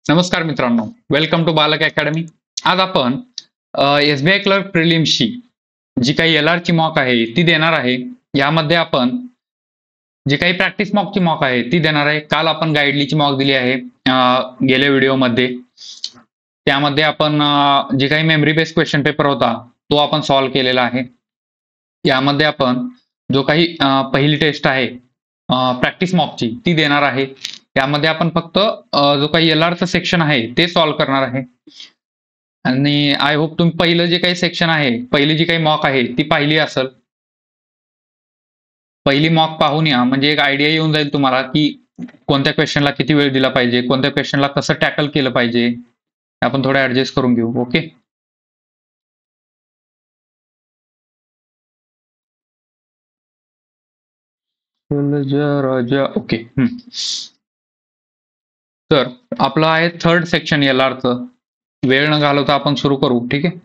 नमस्कार मित्रांनो, welcome to बालक अकॅडमी. आज आपण एसबीआय क्लर्क प्रिलिम्सची जी काही एल ची मॉक आहे ती देणार आहे. यामध्ये आपण जी काही प्रॅक्टिस मॉकची मॉक आहे ती देणार आहे. काल आपण गाईडलीची मॉक दिली आहे गेल्या व्हिडिओमध्ये. त्यामध्ये आपण जे काही मेमरी बेस्ड क्वेश्चन पेपर होता तो आपण सॉल्व्ह केलेला आहे. यामध्ये आपण जो काही पहिली टेस्ट आहे प्रॅक्टिस मॉकची ती देणार आहे. यामध्ये आपण फक्त जो काही एल चं सेक्शन आहे ते सॉल्व्ह करणार आहे. आणि आय होप तुम्ही पहिलं जे काही सेक्शन आहे, पहिली जी काही मॉक आहे ती पाहिली असेल. पहिली मॉक पाहून या, म्हणजे एक आयडिया येऊन जाईल तुम्हाला की कोणत्या क्वेश्चनला किती वेळ दिला पाहिजे, कोणत्या क्वेश्चनला कसं टॅकल केलं पाहिजे. आपण थोडं ऍडजस्ट करून घेऊ. ओके. राजा. ओके. तर आपलं आहे थर्ड सेक्शन एल चं. वेळ न घालवता आपण सुरू करू. ठीक आहे.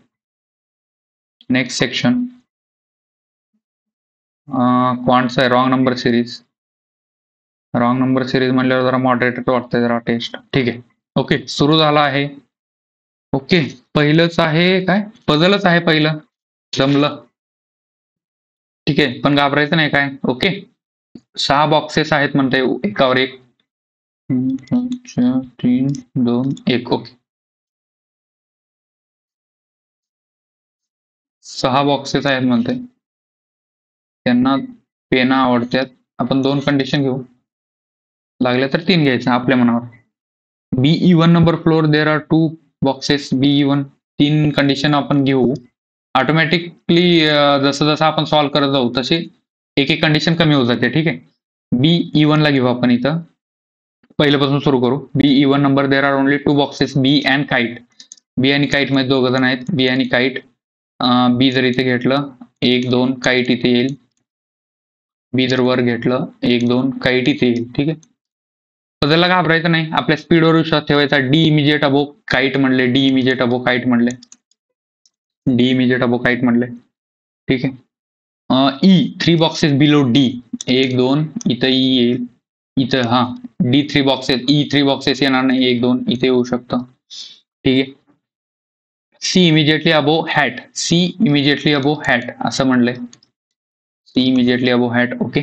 नेक्स्ट सेक्शन क्वांट्स आहे. Wrong number series. Wrong number series म्हणल्यावर जरा मॉडरेटर वाटतंय जरा टेस्ट. ठीक आहे. ओके, सुरू झाला आहे. ओके, पहिलंच आहे काय, पझलच आहे पहिलं. जमलं. ठीक आहे, पण घाबरायचं नाही काय. ओके, 6 बॉक्सेस आहेत म्हणते एकावर एक. 3, 2, 1. ओके, 6 बॉक्सेस आहेत म्हणते. त्यांना पेना आवडतात. आपण 2 कंडिशन घेऊ, लागले तर 3 घ्यायचं आपल्या मनावर. बी even number floor there are 2 boxes. Be even 3 condition आपण घेऊ. ऑटोमॅटिकली जसं जसं आपण सॉल्व्ह करत जाऊ तसे एक एक कंडिशन कमी होत जाते. ठीक आहे. बी इवन ला घेऊ आपण. इथं पहिल्यापासून सुरू करू. B even number there are only 2 boxes B and kite. B आणि काइट मध्ये 2 जण आहेत. बी आणि काइट. बी जर इथे घेतलं 1 2 काइट इथे येईल. बी जर वर घेतलं 1 2 काइट इथे येईल. ठीक आहे. पझलला घाबरायचं नाही, आपल्या स्पीडवर विश्वास ठेवायचा. डी इमिजिएट अबो काइट म्हणले. डी इमिजिएट अबो काइट म्हणले. डी इमिजिएट अबो काइट म्हणले. ठीक आहे. E 3 boxes below D. 1 2 इथं ई येईल. इथं हा डी 3 बॉक्सेस. ई 3 बॉक्सेस येणार नाही. 1 2 इथे येऊ शकतं. ठीक आहे. C immediately above hat. C immediately above hat असं म्हणलंय. C immediately above hat. Okay.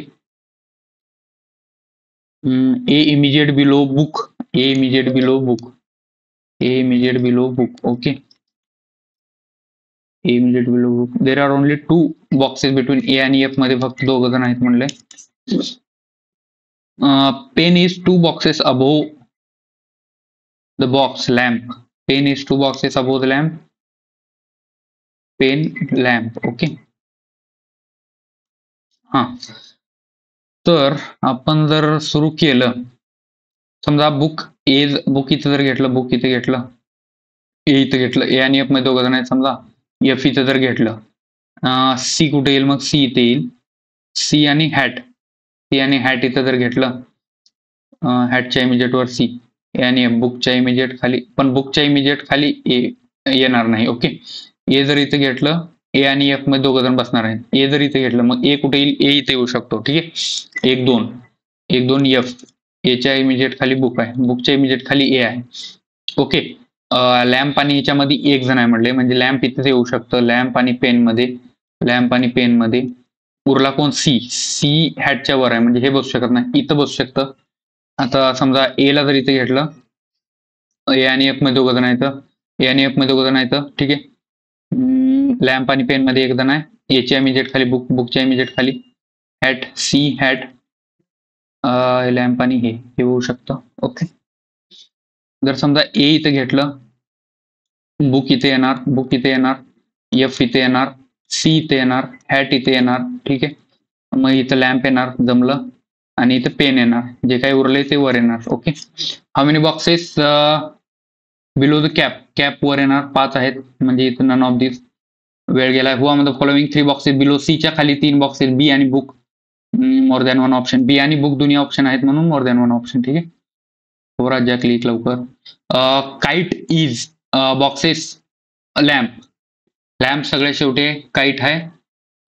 A immediate below book. A immediate below book. A immediate below book. Okay. A immediate below book. There are only 2 boxes between A आणि F मध्ये फक्त 2 जण आहेत म्हणले. Pen is 2 boxes above the box lamp. Pen is 2 boxes above the lamp. Pen lamp. Okay. हा, तर आपण जर सुरू केलं, समजा बुक बुक इथं जर घेतलं, बुक इथे घेतलं, ए इथं घेतलं, ए आणि एफ मध्ये 2 जण आहेत समजा. एफ इथं जर घेतलं, सी कुठे येईल मग, सी इथे येईल. सी आणि हॅट. सी आणि हॅट इथं जर घेतलं, हॅटच्या इमिजिएट वर सी. ए आणि एफ. बुकच्या इमिजिएट खाली, पण बुकच्या इमिजिएट खाली ए येणार नाही. ओके. ए जर इथे घेतलं, ए आणि एफ मध्ये 2 जण बसणार आहेत. ए जर इथे घेतलं मग ए कुठे येईल, ए इथे येऊ शकतो. ठीक आहे. 1 2 1 2 एफ. एच्या इमिजिएट खाली बुक आहे, बुकच्या इमिजिएट खाली ए आहे. ओके. लॅम्प आणि याच्यामध्ये 1 जण आहे म्हटले, म्हणजे लॅम्प इथे येऊ शकतं. लॅम्प आणि पेन मध्ये, लॅम्प आणि पेन मध्ये. उरला कोण, सी. सी हॅटच्या वर आहे म्हणजे हे बसू शकत नाही, इथं बसू शकतं. आता समजा ए ला जर इथे घेतलं, ए आणि एफ मध्ये 2 जण आहेत. ए आणि एफ मध्ये 2 जण आहेत. ठीक आहे. लॅम्प आणि पेन मध्ये 1 जण आहे. एच्या इमिजिएट खाली बुक, बुकच्या इमिजिएट खाली हॅट. C hat. लॅम्प आणि हे होऊ शकतं. ओके. जर समजा ए इथे घेतलं, बुक इथे येणार, बुक इथे येणार, एफ इथे येणार, सी इथे येणार, हॅट इथे येणार. ठीक आहे. मग इथं लॅम्प येणार, जमलं. आणि इथं पेन येणार, जे काही उरले ते वर येणार. Okay. How many boxes below the cap. Cap वर येणार 5 आहेत, म्हणजे इथं नन ऑफ दिस. वेळ गेला. Who are the following 3 boxes below. सीच्या खाली 3 बॉक्सेस बी आणि book. More than 1 option. B आणि बुक दोन्ही ऑप्शन आहेत म्हणून मोर दॅन 1 ऑप्शन. ठीक आहे. हो राजा, क्लिक लवकर. Kite is boxes lamp. Lamp सगळ्या शेवटी काइट आहे.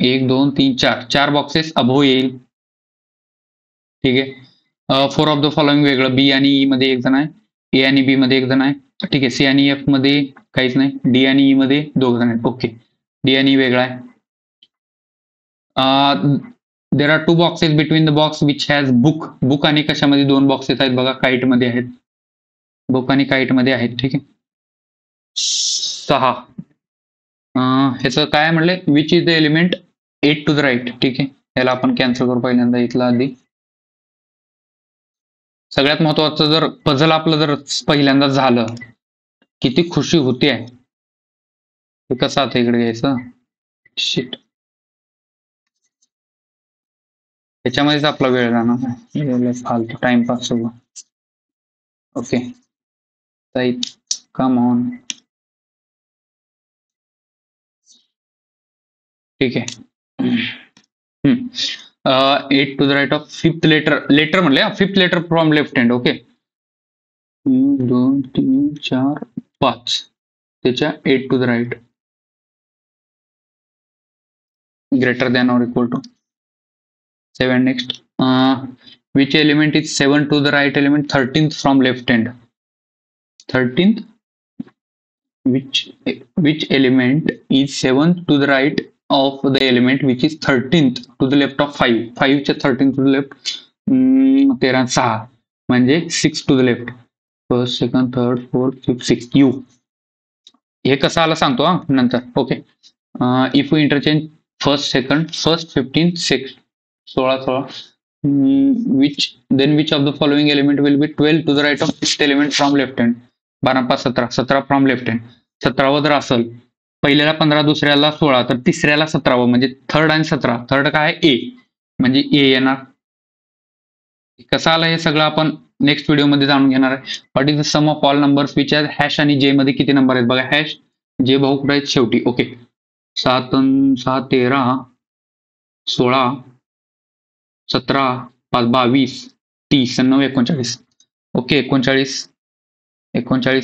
1 2 3 4 4 बॉक्सेस अबो येईल. ठीक आहे. 4 ऑफ द फॉलोइंग वेगळं. बी आणि ई मध्ये 1 जण आहे. ए आणि बी मध्ये एक जण आहे, ठीक आहे. सी आणि एफ मध्ये काहीच नाही, डी आणि ई मध्ये दोघ जण आहेत. ओके, डी आणि ई वेगळा आहे. There are 2 boxes between the box which has book. Book आणि कशामध्ये 2 बॉक्सेस आहेत बघा, काइट मध्ये आहेत. बुक आणि काइट मध्ये आहेत, ठीक आहे. 6. ह्याचं काय म्हणले, which is the element 8 to the right, ठीक आहे. याला आपण कॅन्सल करू पहिल्यांदा इथला आधी. सगळ्यात महत्वाचं, जर पझल आपलं जर पहिल्यांदा झालं, किती खुशी होते. हे कसं आता इकडे घ्यायचं, शिट, त्याच्यामध्येच आपला वेळ जाणार आहे, फालतू टाइमपास सगळं. ओके, कम ऑन, ठीक आहे. 8 to the right of fifth letter म्हणले, fifth letter from left hand. Okay, 2 3 4 5, त्याच्या 8 to the right, greater than or equal to 7. Next, which element is 7 to the right element, 13th from left hand. 13th, which element is 7th to the right of the element which is 13th to the left of 5. 5 च्या 13th to the left, 13 6 म्हणजे 6 to the left. First, second, third, fourth, fifth, six. You हे कसं आलं सांगतो हा नंतर. Okay, if you interchange first second, first 15 6 16 which of the following element will be 12 to the right of sixth element from left hand. 12 5 17, 17 from left hand. 17 जर असेल, पहिल्याला 15, दुसऱ्याला 16, तर तिसऱ्याला 17, म्हणजे थर्ड आणि 17. थर्ड काय, ए, म्हणजे ए येणार. कसं आलं हे सगळं आपण नेक्स्ट व्हिडिओ मध्ये जाणून घेणार आहे. What is the sum of all numbers which are hash आणि जे मध्ये किती नंबर आहेत बघा. हॅश, जे भाऊ कुठे आहेत शेवटी. ओके, 7 6 13 16 17 5 22 30 9 39. ओके, 39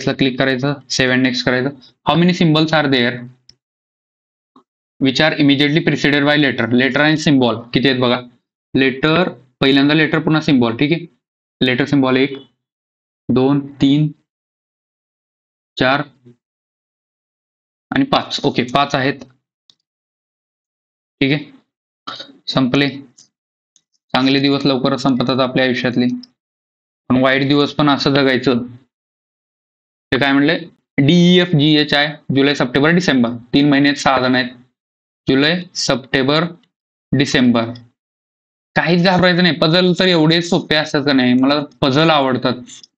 ला क्लिक करायचं, 7 नेक्स्ट करायचं. How many symbols are there which are immediately preceded by letter. Letter आणि सिम्बॉल किती आहेत बघा. लेटर, पहिल्यांदा लेटर पुन्हा सिम्बॉल, ठीक आहे. लेटर सिम्बॉल 1 2 3 4 आणि 5. ओके, 5 आहेत, ठीक आहे. संपले. चांगले दिवस लवकरच संपतात आपल्या आयुष्यातले, पण वाईट दिवस पण असं जगायचं. ते काय म्हणले, DEFGHI, जुलै सप्टेंबर डिसेंबर, 3 महिन्यात 6 जण आहेत. जुलै सप्टेंबर डिसेंबर. काहीच घाबरायचं नाही. पझल तर एवढे सोपे असतात का नाही, मला पझल आवडतात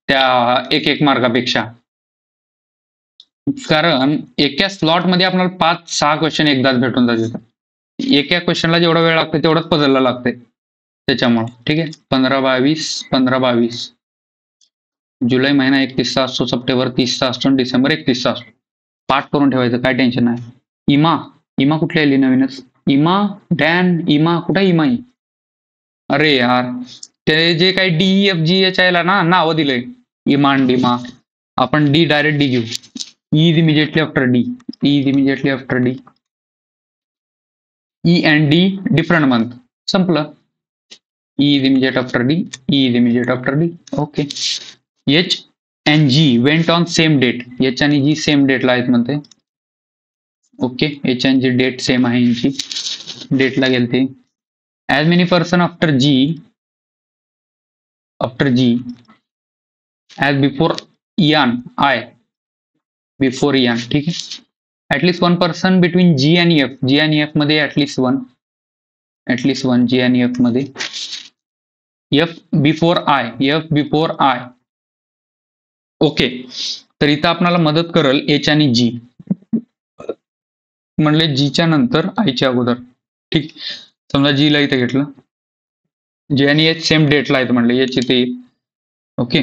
त्या एक मार्कापेक्षा. कारण एका स्लॉट मध्ये आपल्याला 5-6 क्वेश्चन एकदाच भेटून जातात. एका क्वेश्चनला जेवढा वेळ लागतो तेवढाच पझलला लागते, त्याच्यामुळे. ठीक आहे, 15-22 जुलै महिना 31चा असतो, सप्टेंबर 30चा असतो, डिसेंबर 31चा असतो. पाठ करून ठेवायचं, काय टेन्शन नाही. इमा कुठली आली नवीनच, इमा कुठे इमा? अरे यार, ते जे काही DEFGHI ला ना नावं दिलंय, इमान डिमा, आपण डी डायरेक्ट डी घेऊ. E is immediately after D. E is immediately after D. E and D different month. संपलं. E is immediate after D. E is immediate after D. Okay. H and G went on same date. H आणि G same date ला आहेत म्हणते. Okay, H and G date same आहे यांची, डेटला गेलते. As many person after G as before Ian I. Before Ian, ठीक आहे. ऍटलिस्ट 1 पर्सन बिटवीन G आणि F. G आणि F मध्ये ऍटलिस्ट वन G आणि F मध्ये. F before I. ओके, तर इथं आपल्याला मदत करेल H आणि G. म्हणले G च्या नंतर I च्या अगोदर, ठीक. समजा G ला इथं घेतलं, G आणि H सेम डेटला आहेत म्हणले, H इथे. ओके,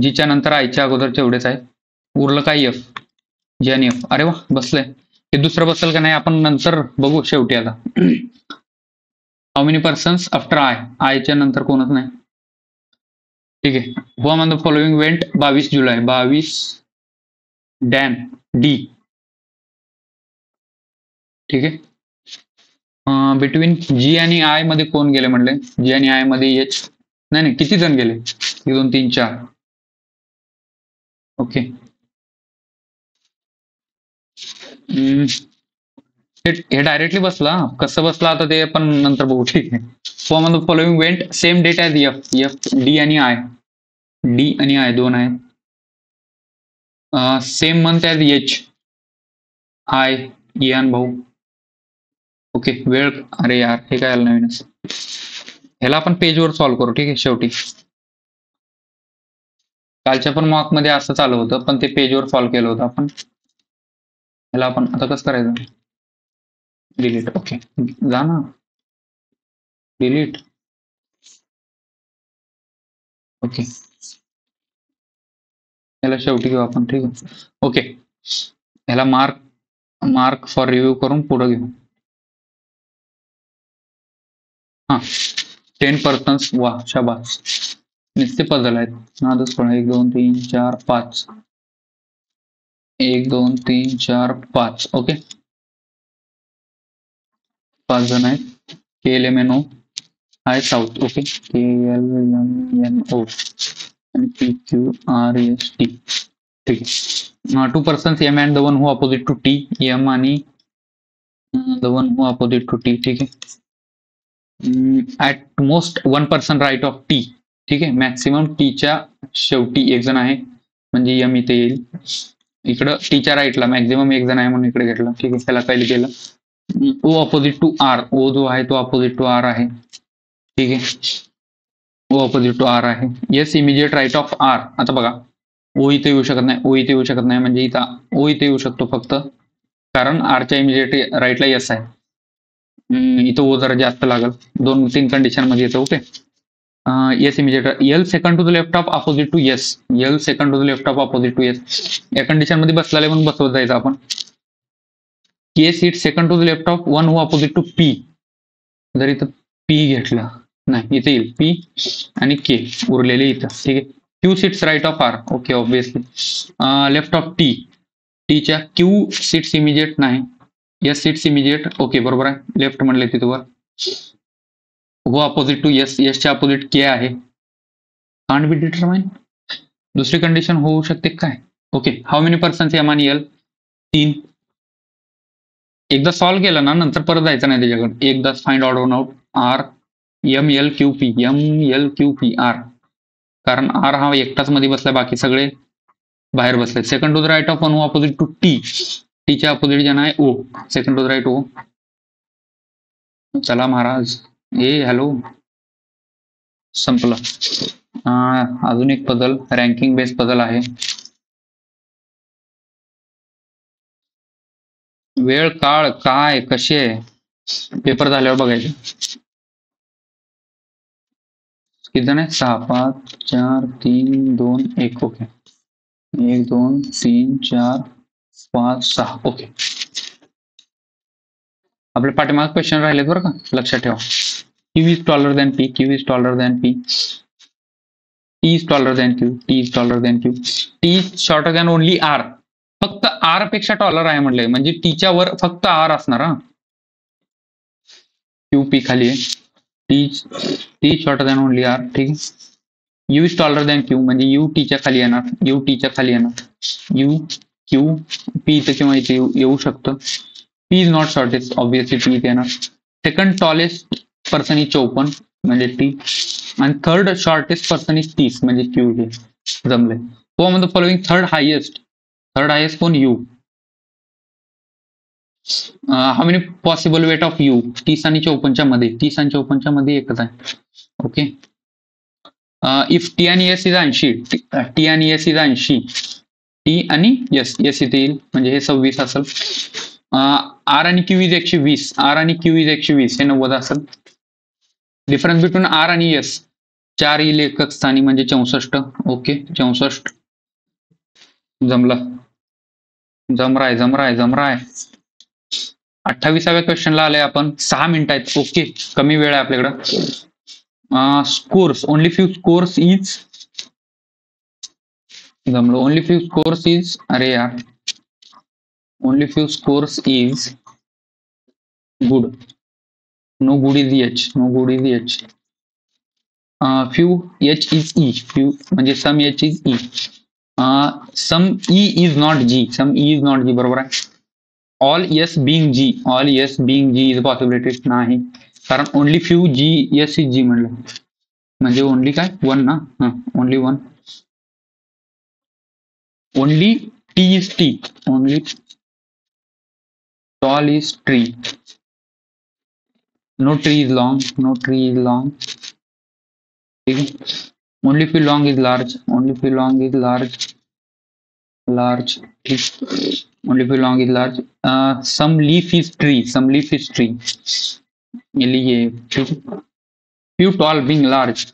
G च्या नंतर I च्या अगोदर तेवढेच आहे. उरलं काय, F, G आणि F. अरे वा, बसलंय. हे दुसरं बसल का नाही आपण नंतर बघू शेवटी. आता how many persons after I च्या नंतर कोणच नाही, ठीक आहे. Who among the following went 22 July, 22 than D, ठीक आहे. बिटवीन G आणि I मध्ये कोण गेले म्हणले, G आणि I मध्ये H. नाही, किती जण गेले, 1 2 3 4 ओके. हम्म, हे डायरेक्टली बसला. कसं बसला आता ते पण नंतर बघू. ठीक आहे. Form of the following went same date as F. F D आणि आय. डी आणि आय दोन आहेत. Same month as H. I इयान भाऊ. ओके. वेळ. अरे यार हे काय आलं नवीनच. ह्याला आपण पेजवर सॉल्व्ह करू. ठीक आहे. शेवटी कालच्या पण मॉक मध्ये असं चालू होतं, पण ते पेजवर सॉल्व्ह केलं होतं आपण. ह्याला आपण आता कसं करायचं. डिलीट. ओके. जा ना. डिलीट. ओके. याला शेवटी घेऊ आपण. ठीक आहे. ओके. ह्याला मार्क मार्क फॉर रिव्ह्यू करून पुढे घेऊ. हा 10 पर्सन्स. वा शाबास. नुसते पझल आहेत. नादच पण 1 2 3 4 5. 1 2 3 4 5. ओके. 5 जण आहेत. KLMNO आहे साऊथ. ओके. KLMNO आणि PQRST. ठीक आहे. 2 persons M and the one who opposite to T. M आणि the one who opposite to T. ठीक आहे. At most 1 person right of T. ठीक आहे. मॅक्सिमम टीच्या शेवटी एक जण आहे, म्हणजे एम इथे येईल. इकडं टीच्या राईटला मॅक्झिमम एक जण आहे म्हणून इकडे घेतलं. ठीक आहे. त्याला काही केलं. O opposite to R. ओ जो आहे तो अपोजिट टू आर आहे. ठीक आहे. ओ अपोजिट टू आर आहे. Yes immediate right of R. आता बघा ओ इथे येऊ शकत नाही. ओ इथे येऊ शकत नाही, म्हणजे इथं ओ इथे येऊ शकतो फक्त, कारण आरच्या इमिजिएट राईटला येस आहे. इथं ओ जरा जास्त लागल. 2-3 कंडिशन मध्ये येतं. Okay. S immediate. L second to the left of opposite to S. L second to the left of opposite to S. या कंडिशन मध्ये बसलेले म्हणून बसवत जायचं आपण. K seat second to the left of one who opposite to P. जर इथं P घेतलं नाही, इथे येईल पी आणि के उरलेले इथं. ठीक आहे. Q sits right of R. Okay. Obviously. Left of T. टीच्या क्यू सीट्स इमिजिएट नाही. Yes sits immediate. ओके बरोबर आहे. लेफ्ट म्हणले तिथं वर. हो अपोजिट टू येस. येसच्या अपोजिट के आहे. Can't be determine. दुसरी कंडिशन होऊ शकते काय. Okay. How many persons M आणि एल. 3. एकदा सॉल्व्ह केलं ना नंतर परत जायचं नाही त्याच्याकडे. एकदा find out on out R M L Q P. M L Q P R. कारण आर हा एकटाच मध्ये बसलाय, बाकी सगळे बाहेर बसले. Second to the right of one opposite to T. टीच्या अपोजिट ज्यांना आहे O. Second to the right O. चला महाराज. हॅलो. संपलं. अजून एक पझल रँकिंग बेस पझल आहे. वेळ काळ काय कशी आहे पेपर झाल्यावर बघायचं. किती जण आहे. 6 5 4 3 2 1. ओके. 1 2 3 4 5 6. ओके. आपले पाठीमाग क्वेश्चन राहिलेत बरं का, लक्षात ठेवा. Q is taller than P. Q is taller than P. T is taller than Q. T is taller than Q. T is shorter than only R. फक्त आर पेक्षा टॉलर आहे म्हटलंय, म्हणजे टीच्या वर फक्त आर असणार. हा क्यू पी खाली आहे. T shorter than only R. ठीक आहे. U is taller than Q, म्हणजे यू टीच्या खाली येणार. यू टीच्या खाली येणार. यू क्यू पी इथे किंवा इथे येऊ शकतं. P is not shortest. Obviously T इथे येणार. सेकंड टॉलेस्ट पर्सन इज 54 म्हणजे टी. आणि थर्ड शॉर्टेस्ट पर्सन इज 30 म्हणजे क्यू. हे जमले. Form of the following third highest. Third highest कोण. U. How many possible weight of U. 30 आणि 54च्या मध्ये. 30 आणि 54च्या मध्ये एकच आहे. ओके. इफ टी आणि एस इज 80. टी आणि एस इज 80. टी आणि एस इथे येईल, म्हणजे हे 26 असेल. आर आणि क्यू इज 120. आर आणि क्यू इज 120 हे 90 असेल. डिफरन्स बिटवीन आर आणि एस 4 येईल एकक स्थानी, म्हणजे 64. ओके. 64 जमलं. जमराय. 28व्या क्वेश्चनला आलंय आपण. 6 मिनिटं आहेत. ओके. कमी वेळ आहे आपल्याकडं. Scores only few scores is. जमलो. Only few scores is. अरे यार. Only few scores is good. No good is H. No good is H. Few H is E. Few म्हणजे some H is E. Some E is not G, some E is not G, बरोबर आहे. All yes being G, all yes being G is possibility नाही, कारण only few G yes is G म्हणलं, म्हणजे only काय one ना, only one. Only T is T, only tall is tree, no tree is long, no tree is long, ठीक है. Only few long is large, only few long is large, large, ठीक. Only few long is large. Some leaf is tree, some leaf is tree, ये ठीक. Few tall being large.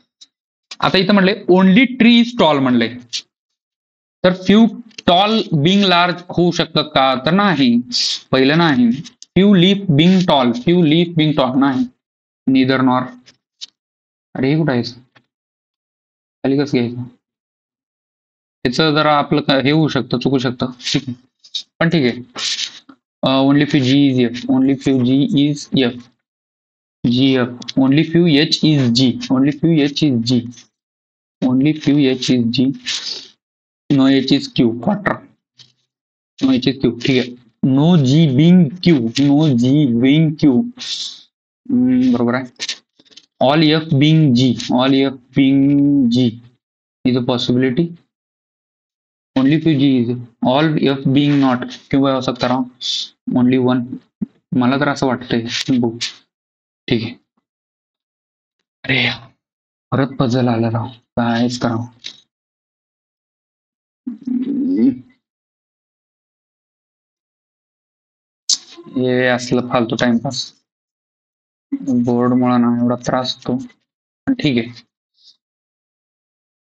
आता इथं म्हणलंय only tree is tall म्हणलंय, तर few tall being large होऊ शकतात का, तर नाही, पहिलं नाही. Few leaf being tall, few leaf being tall नाही, निदर नॉर. अरे हे कुठं आहे, खाली कसं घ्यायचं, त्याचं जरा आपलं हे होऊ शकतं, चुकू शकतं, ठीक आहे, पण ठीक आहे. Only few G is F, only few G is F, G F. Only few H is G, only few H is G, only few H is G. No H is Q, quarter, no H is Q, ठीक आहे. No G being Q, no G being Q, बरोबर आहे. All F being G, all F being G is a possibility, only few G is, all F Bing not क्यों हो सकता राव, only one, मला तर असं वाटतंय बघू, ठीक आहे. अरे परत पझल आलं राव, कायच करावं. हे असलं फालतू टाइमपास, बोर्ड मुळे ना एवढा त्रास होतो, पण ठीक आहे.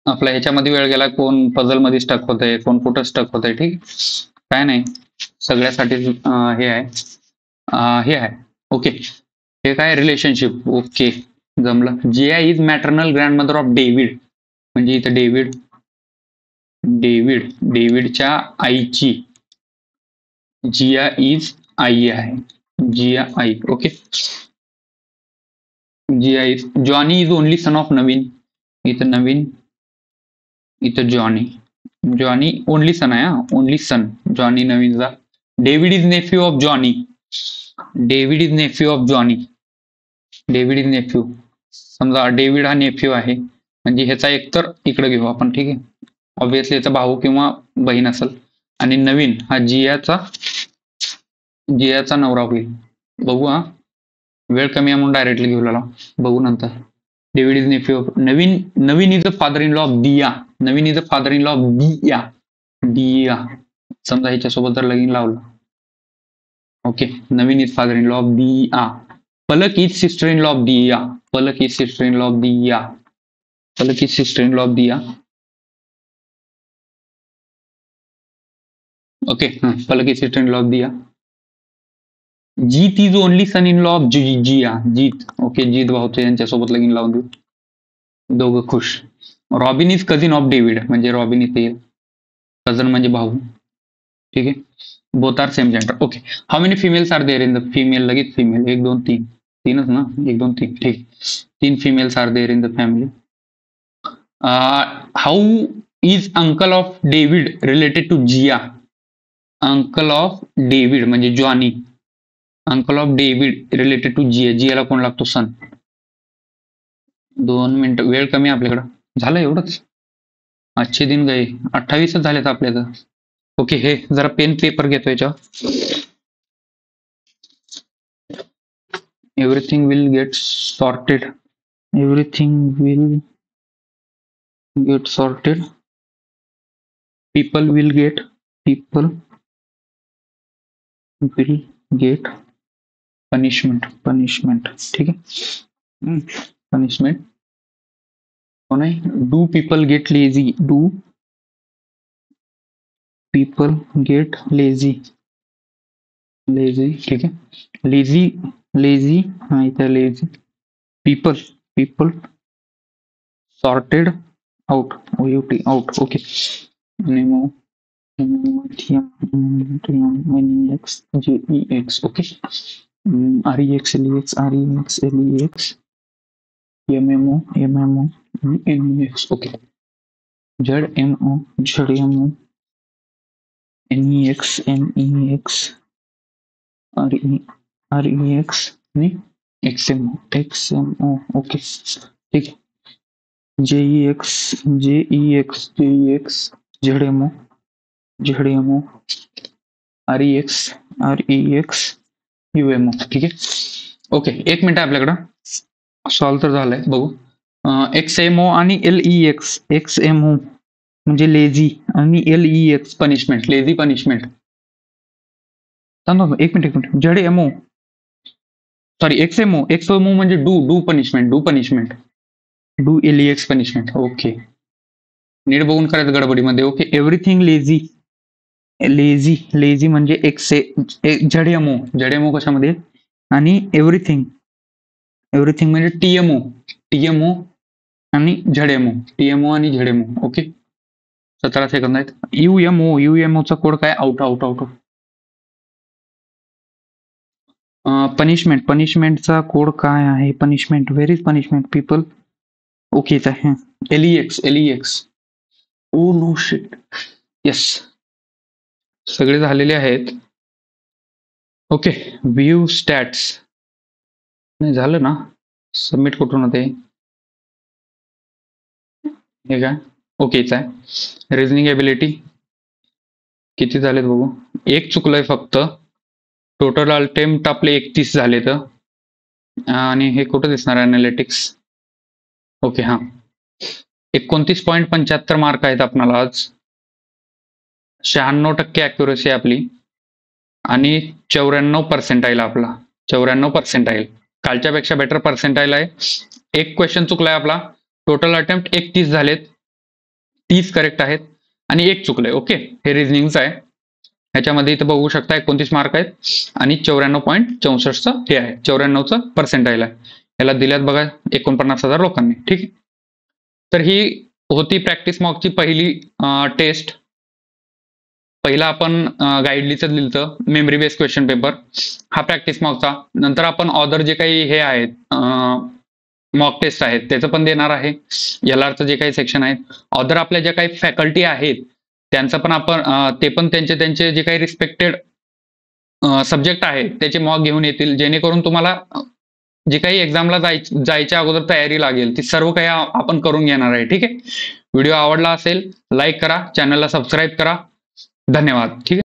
आपला ह्याच्यामध्ये वेळ गेला, कोण पझल मध्ये स्टक होत आहे, कोण कुठं स्टक होत आहे, ठीक, काय नाही, सगळ्यासाठी हे आहे, हे आहे, ओके. हे काय रिलेशनशिप, ओके, जमलं. Jiya is maternal grandmother of David, म्हणजे इथं डेव्हिड, डेव्हिड, डेव्हिडच्या आईची जिया इज आई आहे, जिया आई, okay. Jiya is, Johnny is only son of Naveen, इथं नवीन, इथं जॉनी, जॉनी ओनली सन आहे, ओनली सन, जॉनी नवीनचा. David is nephew of Johnny, David is nephew of Johnny, David is nephew, समजा डेव्हिड हा नेफ्यू आहे, म्हणजे ह्याचा एकतर इकडे घेऊ आपण, ठीक आहे, ऑब्विसली याचा भाऊ किंवा बहीण असेल, आणि नवीन हा जियाचा, जियाचा नवरा होईल, बघू हा, वेळ कमी आहे म्हणून डायरेक्टली घेऊ लागला, बघू नंतर. David is nephew of Naveen, Naveen is a father in law of Diya, Naveen is a father in law of Diya, Diya, समजा ह्याच्यासोबत जर लगीन लावलं, okay, Naveen is father in law of Diya. Palak is sister in law of Diya, Palak is sister in law of Diya, Palak is sister in law of Diya, okay, Palak is sister in law of Diya. Jeet is only son in law of Jiya, Jeet, okay, Jeet भाऊचे यांच्यासोबत लगीन लावून देऊ, दोघं खुश. Robin is cousin of David, म्हणजे Robin इथे येईल, कझन म्हणजे भाऊ, ठीक आहे. Both are same gender, okay. How many females are there in the, female, लगेच फिमेल, एक दोन तीन, तीनच ना, एक दोन तीन, ठीक, तीन females are there in the family. How is uncle of David related to Jiya, uncle of David म्हणजे Johnny, uncle of David related to Jiya, जियाला कोण लागतो, सन. 2 मिनिटं, वेळ कमी आहे आपल्याकडं, झालं एवढंच, आजचे दिन गए, 28च झालेत आपल्याला, ओके. हे जरा पेन पेपर घेतो याच्यावर, everything will get sorted, everything will get sorted, people will get, people will get punishment, punishment, ठीक आहे, पनिशमेंट, हो नाही. Do people get lazy, do people get lazy, lazy, ठीक आहे. लेझी, लेझी, हा इथे lazy, people, people sorted out, O U T out, okay. नेमो, X J E X, okay. R E X L E X, R E X L E X, M M O, M M O, N E X, okay. ZMO ZMO NEX REX आणि XMO okay ठीक आहे. JEX ZMO REX UMO ठीक आहे. Okay, 1 minute आहे आपल्याकडं. Solve तर झालंय, बघू. XMO आणि LEX. XMO म्हणजे लेझी आणि LEX पनिशमेंट, लेझी पनिशमेंट. थांबा 1 मिनिट. ZMO सॉरी XMO म्हणजे do punishment. Do LEX punishment. Okay, नीट बघून करायचं गडबडीमध्ये. ओके, एव्हरीथिंग लेझी म्हणजे ZMO कशामध्ये आणि एव्हरीथिंग म्हणजे TMO आणि ZMO. ओके, 17 सेकंद आहेत. UMO चा कोड काय? आउट. पनिशमेंटचा कोड काय आहे? Punishment, where is punishment people? Okay, इथं आहे. LEX. Oh no shit. Yes, सगळे झालेले आहेत. ओके, व्ह्यू स्टॅट्स नाही झालं ना? सबमिट कुठून होते हे काय? ओके, इथं आहे. रिझनिंग एबिलिटी किती झालेत बघू. एक चुकलंय फक्त. टोटल अटेम्प्ट आपले 31 झालेत. आणि हे कुठं दिसणार? अनालिटिक्स. ओके, हा 29.75 मार्क आहेत आपल्याला आज. 96% अॅक्युरेसी आपली आणि 94 पर्सेंटाईल आपला. 94 पर्सेंटाईल, कालच्या पेक्षा बेटर पर्सेंटाईल आहे. एक क्वेश्चन चुकलाय आपला. टोटल अटेम्प्ट 31 झालेत, 30 करेक्ट आहेत आणि एक चुकलंय. ओके, हे रिझनिंगचं आहे. ह्याच्यामध्ये इथं बघू शकता 29 मार्क आहेत आणि 94.64चं हे आहे, 94चं पर्सेंटाईल आहे. याला दिल्यात बघा 49,000 लोकांनी. ठीक आहे, तर ही होती प्रॅक्टिस मॉकची पहिली टेस्ट. पहिला आपण गाईडलीचं लिहिलं मेमरी बेस्ड क्वेश्चन पेपर, हा प्रॅक्टिस मॉकचा. नंतर आपण ऑदर जे काही हे आहेत मॉक टेस्ट आहेत त्याचं पण देणार आहे. LRचं जे काही सेक्शन आहेत, ऑदर आपल्या ज्या काही फॅकल्टी आहेत त्यांचं पण आपण ते पण त्यांचे जे काही रिस्पेक्टेड सब्जेक्ट आहेत त्याचे मॉक घेऊन येतील, जेणेकरून तुम्हाला जे काही एक्झामला जायच्या अगोदर तयारी लागेल ती सर्व काही आपण करून घेणार आहे. ठीक आहे, व्हिडिओ आवडला असेल लाईक करा, चॅनलला सबस्क्राईब करा. धन्यवाद. ठीक आहे.